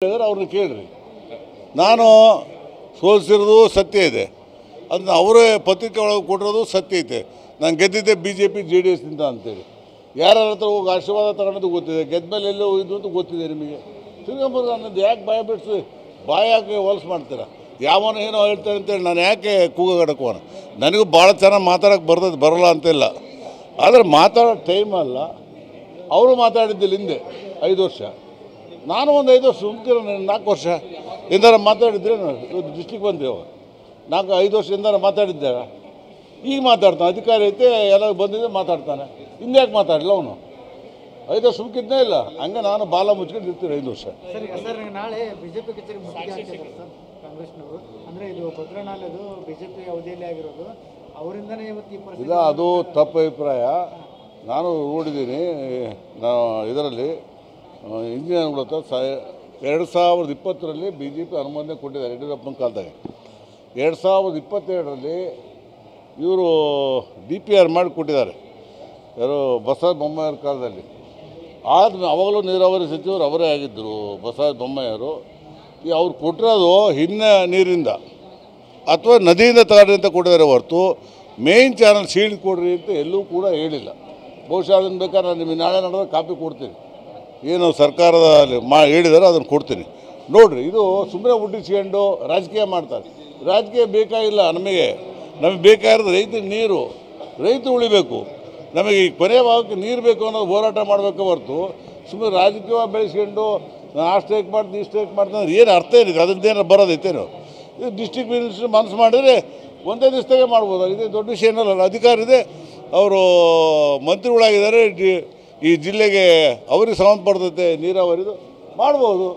ಅವ್ರನ್ನ ಕೇಳ್ರಿ. ನಾನು ಸೋಲಿಸಿರೋದು ಸತ್ಯ ಇದೆ, ಅದನ್ನ ಅವರೇ ಪತ್ರಿಕೆ ಒಳಗೆ ಕೊಟ್ಟಿರೋದು ಸತ್ಯ ಐತೆ. ನಾನು ಗೆದ್ದಿದ್ದೆ BJP JDS ನಿಂದ ಅಂತೇಳಿ ಯಾರ ಹತ್ರ ಹೋಗಿ ಆಶೀರ್ವಾದ ತಗೊಂಡು ಗೊತ್ತಿದೆ, ಗೆದ್ದ ಮೇಲೆ ಎಲ್ಲೋ ಹೋಗಿದ್ದು ಅಂತ ಗೊತ್ತಿದೆ ನಿಮಗೆ. ತಿರುಗಂಬರ್ಗ ಅನ್ನೋದು ಯಾಕೆ ಬಾಯ ಬಿಡಿಸಿ ಯಾಕೆ ಹೊಲಸು ಮಾಡ್ತೀರಾ? ಯಾವನ ಏನೋ ಹೇಳ್ತಾರೆ ಅಂತೇಳಿ ನಾನು ಯಾಕೆ ಕೂಗಾಡಕೋಣ? ನನಗೂ ಭಾಳ ಚೆನ್ನಾಗಿ ಮಾತಾಡೋಕ್ಕೆ ಬರಲ್ಲ ಅಂತಿಲ್ಲ, ಆದರೆ ಮಾತಾಡೋ ಟೈಮ್ ಅಲ್ಲ. ಅವರು ಮಾತಾಡಿದ್ದಿಲ್ಲ ಹಿಂದೆ 5 ವರ್ಷ, ನಾನು ಒಂದು 5 ವರ್ಷ ಸುಮ್ಕಿರೋ 4 ವರ್ಷ ಎಂದಾರ ಮಾತಾಡಿದ್ರೆ ಡಿಸ್ಟಿಕ್ ಬಂದೇವು 4-5 ವರ್ಷದಿಂದ ಮಾತಾಡಿದ್ದೆ. ಈಗ ಮಾತಾಡ್ತಾನೆ, ಅಧಿಕಾರ ಐತೆ, ಎಲ್ಲ ಬಂದಿದ್ದೆ ಮಾತಾಡ್ತಾನೆ. ಹಿಂದೆ ಯಾಕೆ ಮಾತಾಡಲಿಲ್ಲ ಅವನು? 5 ವರ್ಷ ಸುಮ್ಕಿದ್ನೇ ಇಲ್ಲ. ಹಂಗೆ ನಾನು ಬಾಲ ಮುಚ್ಕೊಂಡು ಇರ್ತೀನಿ 5 ವರ್ಷ. ಸರ್ ನಾಳೆ ಬಿಜೆಪಿ ಕಚೇರಿ ಮುತ್ತಿಗೆ ಹಾಕಿದ್ದಾರೆ ಸರ್ ಕಾಂಗ್ರೆಸ್ನವರು. ಅಂದರೆ ಇದು ಭದ್ರನಾಳದು ಬಿಜೆಪಿ ಅವಧಿಯಲ್ಲಿ ಆಗಿರೋದು, ಅವರಿಂದನೇ ಇವತ್ತು ಈ ಪರಿಸ್ಥಿತಿ. ಇಲ್ಲ, ಅದು ತಪ್ಪು ಅಭಿಪ್ರಾಯ. ನಾನು ನೋಡಿದ್ದೀನಿ, ನಾವು ಇದರಲ್ಲಿ ಇಂಜಿನಿಯರ್ಗಳ ಹತ್ರ 2020ರಲ್ಲಿ BJP ಅನುಮೋದನೆ ಕೊಟ್ಟಿದ್ದಾರೆ ಯಡಿಯೂರಪ್ಪನ ಕಾಲದಾಗ. 2022ರಲ್ಲಿ ಇವರು DPR ಮಾಡಿ ಕೊಟ್ಟಿದ್ದಾರೆ, ಯಾರು ಬಸವರಾಜ ಬೊಮ್ಮಾಯಿಯವ್ರ ಕಾಲದಲ್ಲಿ. ಆದ್ಮೇಲೆ ಅವಾಗಲೂ ನೀರಾವರಿ ಸಚಿವರು ಅವರೇ ಆಗಿದ್ದರು ಬಸವರಾಜ ಬೊಮ್ಮಾಯಿಯವರು. ಅವ್ರು ಕೊಟ್ಟಿರೋದು ನೀರಿಂದ ಅಥವಾ ನದಿಯಿಂದ ತಗೊಳ್ರಿ ಅಂತ ಕೊಟ್ಟಿದ್ದಾರೆ ಹೊರತು ಮೇಯ್ನ್ ಚಾನಲ್ ಶೀಲ್ಡ್ ಕೊಡ್ರಿ ಅಂತ ಎಲ್ಲೂ ಕೂಡ ಹೇಳಿಲ್ಲ. ಬಹುಶಃ ಅದನ್ನು ಬೇಕಾದ್ರೆ ನಾನು ನಿಮಗೆ ನಾಳೆ ನಡೆದ್ರೆ ಕಾಪಿ ಕೊಡ್ತೀನಿ, ಏನು ಸರ್ಕಾರದಲ್ಲಿ ಹೇಳಿದಾರೋ ಅದನ್ನು ಕೊಡ್ತೀನಿ ನೋಡಿರಿ. ಇದು ಸುಮ್ಮನೆ ಹುಟ್ಟಿಸ್ಕೊಂಡು ರಾಜಕೀಯ ಮಾಡ್ತಾರೆ. ರಾಜಕೀಯ ಬೇಕಾಗಿಲ್ಲ ನಮಗೆ ಬೇಕಾಗಿರೋದು ರೈತರಿಗೆ ನೀರು, ರೈತ ಉಳಿಬೇಕು. ನಮಗೆ ಈ ಕೊನೆ ಭಾಗಕ್ಕೆ ನೀರು ಬೇಕು ಅನ್ನೋದು ಹೋರಾಟ ಮಾಡಬೇಕು ಹೊರತು ಸುಮ್ಮನೆ ರಾಜಕೀಯ ಬೆಳೆಸ್ಕೊಂಡು ಆ ಸ್ಟ್ರೈಕ್ ಮಾಡ್ತೀನಿ ಈ ಸ್ಟ್ರೈಕ್ ಮಾಡ್ತೀನಿ ಅಂದ್ರೆ ಏನು ಅರ್ಥ ಏನಿದೆ? ಅದರದ್ದೇನೋ ಬರೋದೈತೇನು? ಇದು ಡಿಸ್ಟ್ರಿಕ್ಟ್ ಮಿನಿಸ್ಟ್ರ್ ಮನಸ್ಸು ಮಾಡಿದರೆ ಒಂದೇ ದಿವಸದಾಗೆ ಮಾಡ್ಬೋದು. ಇದೇ ದೊಡ್ಡ ವಿಷಯ ಏನಲ್ಲ, ಅಧಿಕಾರ ಇದೆ, ಅವರು ಮಂತ್ರಿಗಳಾಗಿದ್ದಾರೆ, ಈ ಜಿಲ್ಲೆಗೆ ಅವ್ರಿಗೆ ಸಂಬಂಧಪಡ್ತೈತೆ ನೀರಾವರಿದು ಮಾಡ್ಬೋದು.